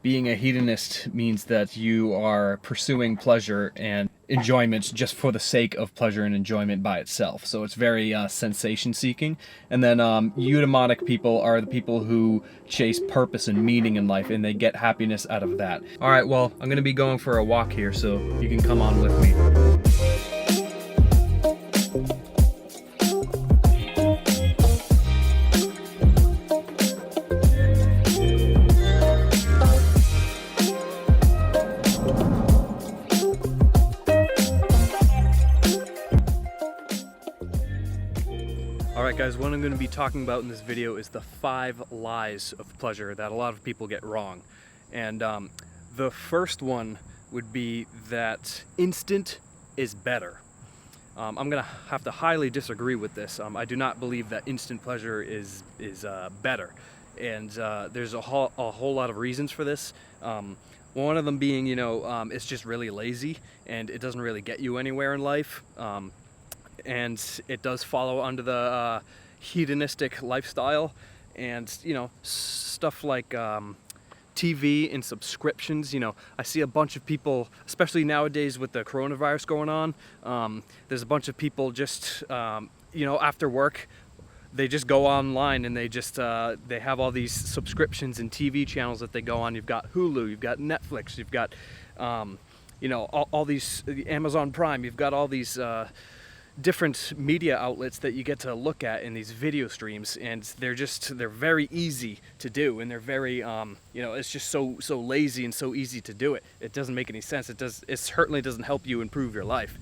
being a hedonist means that you are pursuing pleasure and enjoyment just for the sake of pleasure and enjoyment by itself. So it's very sensation seeking. And then eudaimonic people are the people who chase purpose and meaning in life, and they get happiness out of that. All right, well, I'm going to be going for a walk here, so you can come on with me. Alright guys, what I'm going to be talking about in this video is the 5 lies of pleasure that a lot of people get wrong. And the first one would be that instant is better. I'm going to have to highly disagree with this. I do not believe that instant pleasure is better. And there's a whole lot of reasons for this. One of them being, it's just really lazy and it doesn't really get you anywhere in life. And it does follow under the hedonistic lifestyle, and stuff like TV and subscriptions. I see a bunch of people, especially nowadays with the coronavirus going on, there's a bunch of people just after work they just go online and they just they have all these subscriptions and TV channels that they go on. You've got Hulu, you've got Netflix, you've got all these Amazon Prime, you've got all these different media outlets that you get to look at in these video streams, and they're very easy to do, and they're very it's just so lazy and so easy to do it. It doesn't make any sense. It certainly doesn't help you improve your life.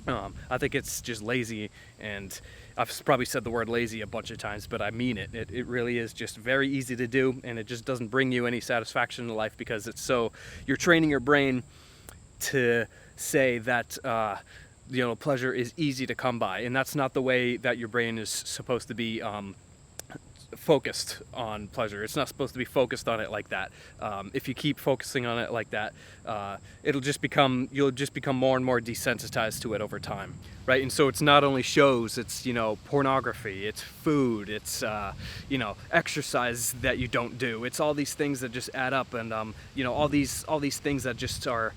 I think it's just lazy, and I've probably said the word lazy a bunch of times, but I mean it. It really is just very easy to do, and it just doesn't bring you any satisfaction in life, because you're training your brain to say that pleasure is easy to come by, and that's not the way that your brain is supposed to be focused on pleasure. It's not supposed to be focused on it like that. If you keep focusing on it like that, you'll just become more and more desensitized to it over time, right? And so it's not only shows, it's pornography, it's food, it's exercise that you don't do. It's all these things that just add up, and all these things that just are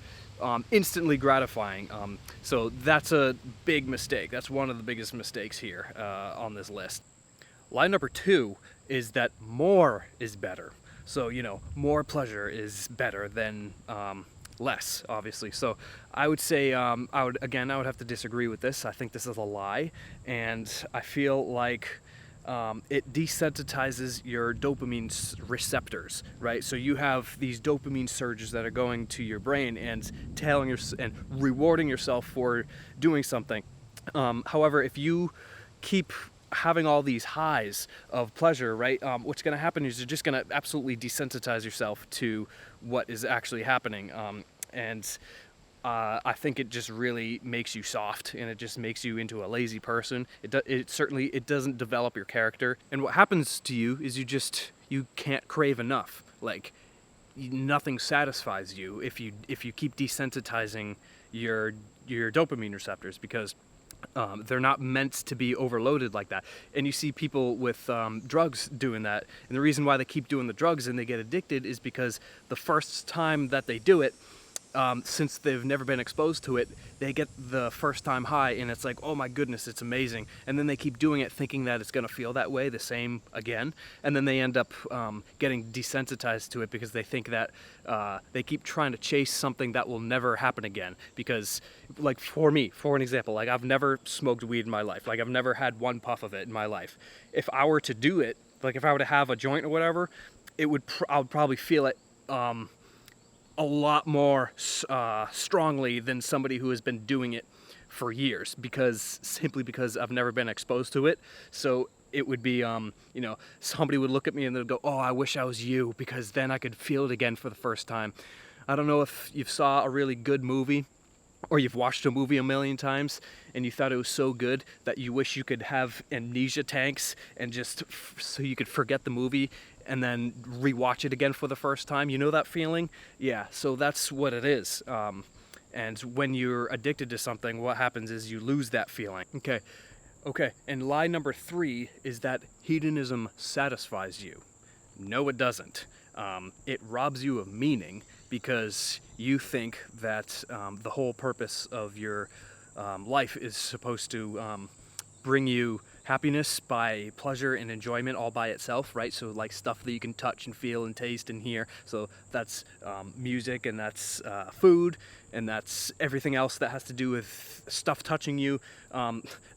instantly gratifying. So that's a big mistake. That's one of the biggest mistakes here on this list. Lie number 2 is that more is better. So more pleasure is better than less, obviously. So I would say I would have to disagree with this. I think this is a lie, and I feel like it desensitizes your dopamine receptors, right? So you have these dopamine surges that are going to your brain and and rewarding yourself for doing something. However, if you keep having all these highs of pleasure, right, what's going to happen is you're just going to absolutely desensitize yourself to what is actually happening. I think it just really makes you soft, and it just makes you into a lazy person. It certainly doesn't develop your character. And what happens to you is you can't crave enough. Like, nothing satisfies you if you keep desensitizing your dopamine receptors, because they're not meant to be overloaded like that. And you see people with drugs doing that. And the reason why they keep doing the drugs and they get addicted is because the first time that they do it, since they've never been exposed to it, they get the first time high, and it's like, oh my goodness, it's amazing. And then they keep doing it thinking that it's going to feel that way, the same again. And then they end up getting desensitized to it, because they think that they keep trying to chase something that will never happen again. Because, like, for me, for an example, like, I've never smoked weed in my life. Like, I've never had one puff of it in my life. If I were to do it, like if I were to have a joint or whatever, I would probably feel it a lot more strongly than somebody who has been doing it for years, simply because I've never been exposed to it. So it would be, somebody would look at me and they'd go, oh, I wish I was you, because then I could feel it again for the first time. I don't know if you saw a really good movie, or you've watched a movie a million times and you thought it was so good that you wish you could have amnesia tanks and just so you could forget the movie and then rewatch it again for the first time. You know that feeling? Yeah, so that's what it is. And when you're addicted to something, what happens is you lose that feeling. Okay, and lie number 3 is that hedonism satisfies you. No, it doesn't. it robs you of meaning because you think that the whole purpose of your life is supposed to bring you happiness by pleasure and enjoyment all by itself, right? So like stuff that you can touch and feel and taste and hear. So that's music, and that's food, and that's everything else that has to do with stuff touching you.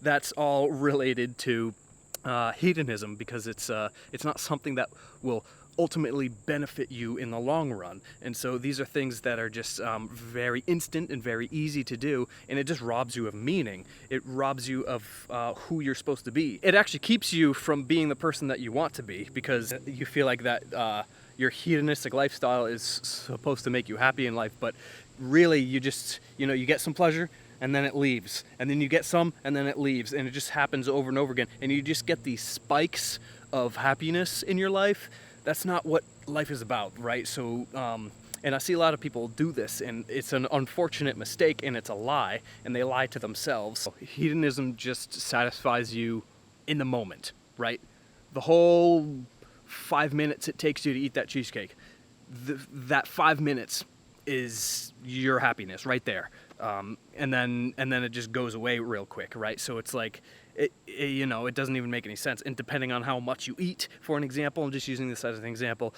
That's all related to hedonism, because it's not something that will ultimately benefit you in the long run. And so these are things that are just very instant and very easy to do, and it just robs you of meaning. It robs you of who you're supposed to be. It actually keeps you from being the person that you want to be, because you feel like that your hedonistic lifestyle is supposed to make you happy in life, but really you just, you get some pleasure and then it leaves, and then you get some and then it leaves, and it just happens over and over again, and you just get these spikes of happiness in your life. That's not what life is about, right? So, and I see a lot of people do this, and it's an unfortunate mistake, and it's a lie, and they lie to themselves. Hedonism just satisfies you in the moment, right? The whole 5 minutes it takes you to eat that cheesecake, that 5 minutes is your happiness right there. And then it just goes away real quick, right? So it's like, it doesn't even make any sense. And depending on how much you eat, for an example, I'm just using this as an example,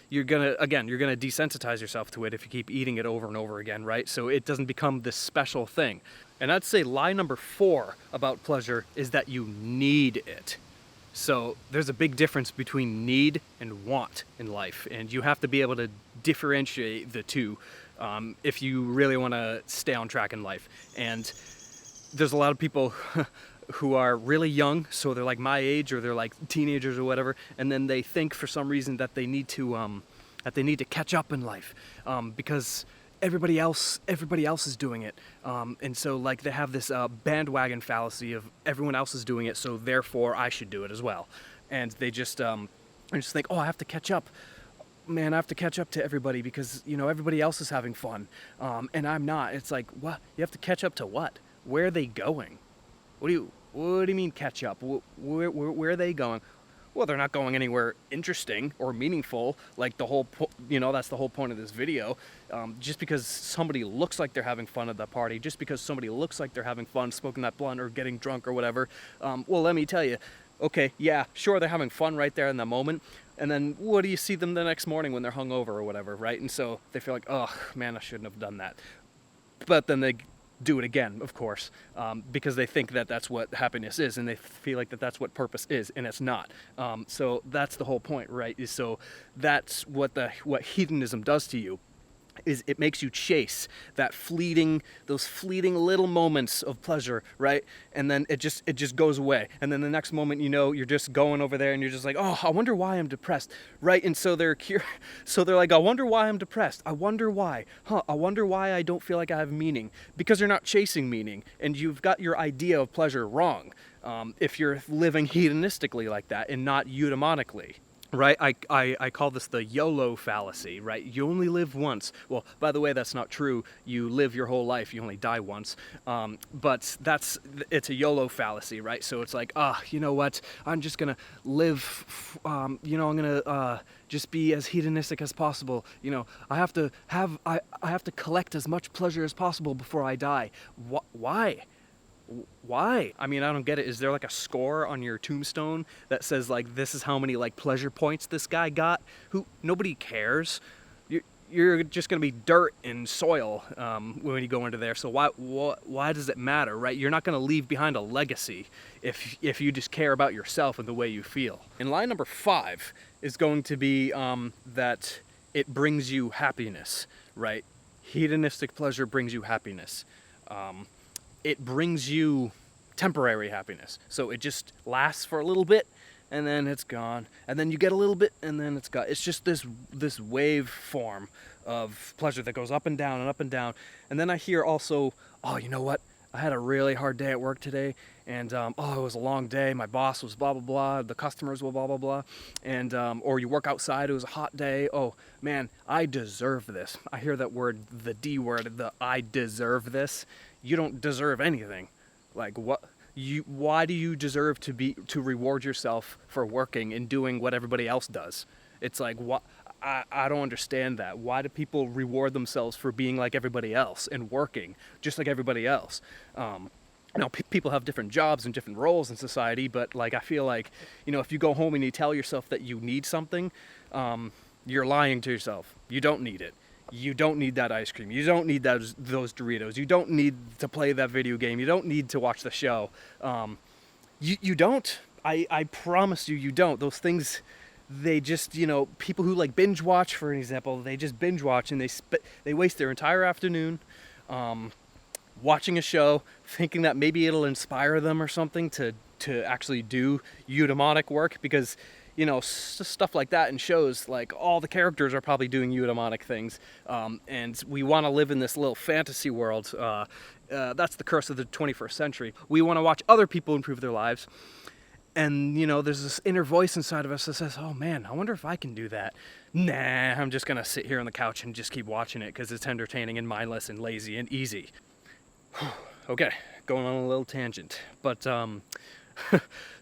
you're gonna desensitize yourself to it if you keep eating it over and over again, right? So it doesn't become this special thing. And I'd say lie number 4 about pleasure is that you need it. So there's a big difference between need and want in life, and you have to be able to differentiate the two if you really want to stay on track in life. And there's a lot of people who are really young, so they're like my age, or they're like teenagers or whatever, and then they think for some reason that they need to catch up in life because everybody else is doing it, and so like they have this bandwagon fallacy of everyone else is doing it, so therefore I should do it as well. And they just think, oh, I have to catch up. Man, I have to catch up to everybody because everybody else is having fun, and I'm not. It's like, what? You have to catch up to what? Where are they going? What do you mean catch up? Where are they going? Well, they're not going anywhere interesting or meaningful. Like that's the whole point of this video. Just because somebody looks like they're having fun at the party, just because somebody looks like they're having fun smoking that blunt or getting drunk or whatever, well, let me tell you, okay, yeah, sure, they're having fun right there in the moment. And then what do you see them the next morning when they're hungover or whatever, right? And so they feel like, oh, man, I shouldn't have done that. But then they do it again, of course, because they think that that's what happiness is, and they feel like that's what purpose is, and it's not. So that's the whole point, right? So that's what hedonism does to you. Is it makes you chase those fleeting little moments of pleasure, right? And then it just goes away. And then the next moment, you're just going over there and you're just like, oh, I wonder why I'm depressed, right? And so they're like, I wonder why I'm depressed. I wonder why. I wonder why I don't feel like I have meaning. Because you're not chasing meaning, and you've got your idea of pleasure wrong. If you're living hedonistically like that and not eudaimonically. Right, I call this the YOLO fallacy, right? You only live once. Well, by the way, that's not true. You live your whole life. You only die once. But it's a YOLO fallacy, right? So it's like, you know what? I'm just going to live, I'm going to just be as hedonistic as possible. I have to collect as much pleasure as possible before I die. Why? Why? I mean, I don't get it. Is there like a score on your tombstone that says like this is how many like pleasure points this guy got? Nobody cares. You're just gonna be dirt and soil when you go into there. So why does it matter, right? You're not gonna leave behind a legacy if you just care about yourself and the way you feel. And line number 5 is going to be that it brings you happiness, right? Hedonistic pleasure brings you happiness. It brings you temporary happiness. So it just lasts for a little bit, and then it's gone. And then you get a little bit, and then it's gone. It's just this wave form of pleasure that goes up and down and up and down. And then I hear also, oh, you know what? I had a really hard day at work today, and it was a long day. My boss was blah, blah, blah. The customers were blah, blah, blah. And, or you work outside, it was a hot day. Oh, man, I deserve this. I hear that word, the D word, the I deserve this. You don't deserve anything. Like why do you deserve to reward yourself for working and doing what everybody else does? It's like, what? I don't understand that. Why do people reward themselves for being like everybody else and working just like everybody else? People have different jobs and different roles in society, but like I feel like, if you go home and you tell yourself that you need something, you're lying to yourself. You don't need it. You don't need that ice cream. You don't need those Doritos. You don't need to play that video game. You don't need to watch the show. You don't. I promise you, you don't. Those things, they just, people who like binge watch, for an example, they just binge watch and they waste their entire afternoon watching a show, thinking that maybe it'll inspire them or something to actually do eudaimonic work, because stuff like that in shows, like all the characters are probably doing eudaimonic things, and we want to live in this little fantasy world. That's the curse of the 21st century. We want to watch other people improve their lives, and there's this inner voice inside of us that says, oh man, I wonder if I can do that. Nah, I'm just gonna sit here on the couch and just keep watching it because it's entertaining and mindless and lazy and easy. Okay, going on a little tangent, but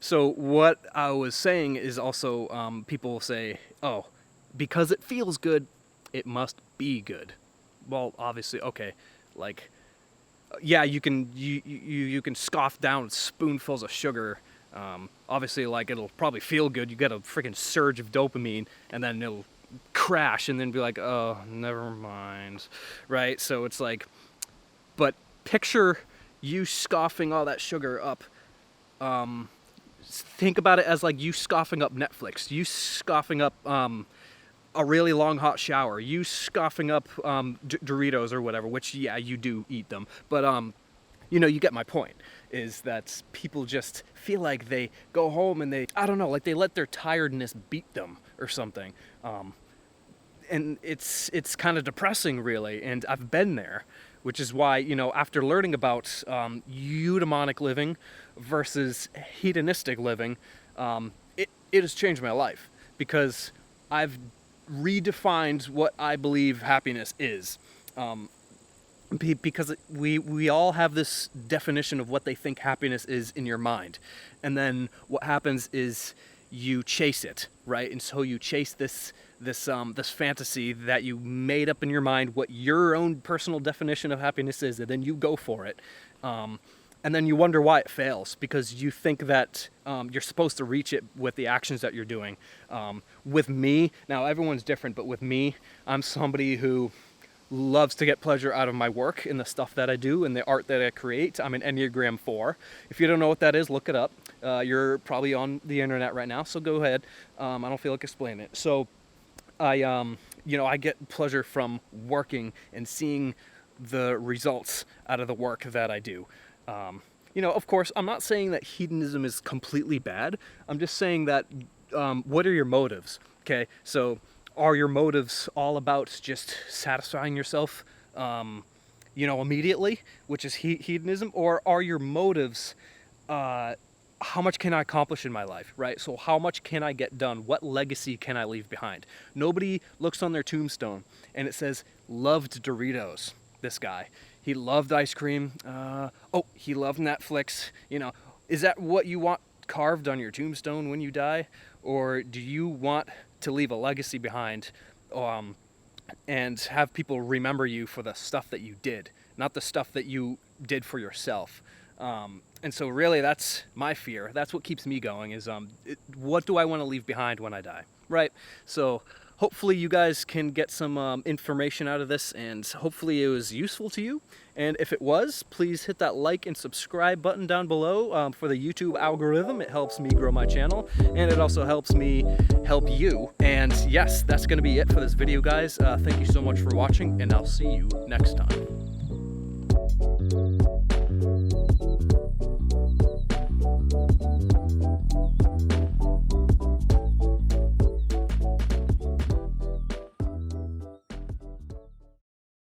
so what I was saying is also, people say, oh, because it feels good, it must be good. Well, obviously, okay, like, yeah, you can scoff down spoonfuls of sugar. Obviously, like, it'll probably feel good. You get a freaking surge of dopamine, and then it'll crash, and then be like, oh, never mind, right? So it's like, but picture you scoffing all that sugar up. Think about it as like you scoffing up Netflix, you scoffing up a really long hot shower, you scoffing up Doritos or whatever, which, yeah, you do eat them, but you get my point, is that people just feel like they go home and I don't know, like they let their tiredness beat them or something, and it's kind of depressing, really, and I've been there. Which is why, after learning about eudaimonic living versus hedonistic living, it has changed my life, because I've redefined what I believe happiness is. Because we all have this definition of what they think happiness is in your mind. And then what happens is you chase it, right? And so you chase this fantasy that you made up in your mind, what your own personal definition of happiness is, and then you go for it. And then you wonder why it fails, because you think that you're supposed to reach it with the actions that you're doing. With me, now everyone's different, but with me, I'm somebody who loves to get pleasure out of my work and the stuff that I do and the art that I create. I'm an Enneagram 4. If you don't know what that is, look it up. You're probably on the internet right now, so go ahead. I don't feel like explaining it. So I get pleasure from working and seeing the results out of the work that I do. Of course, I'm not saying that hedonism is completely bad. I'm just saying that, what are your motives? Okay, so are your motives all about just satisfying yourself, immediately, which is hedonism, or are your motives, how much can I accomplish in my life, right? So how much can I get done? What legacy can I leave behind? Nobody looks on their tombstone and it says, loved Doritos, this guy. He loved ice cream. He loved Netflix. Is that what you want carved on your tombstone when you die? Or do you want to leave a legacy behind, and have people remember you for the stuff that you did, not the stuff that you did for yourself? And so really that's my fear. That's what keeps me going, is what do I want to leave behind when I die, right? So hopefully you guys can get some information out of this, and hopefully it was useful to you. And if it was, please hit that like and subscribe button down below for the YouTube algorithm. It helps me grow my channel, and it also helps me help you. And yes, that's going to be it for this video, guys. Thank you so much for watching, and I'll see you next time.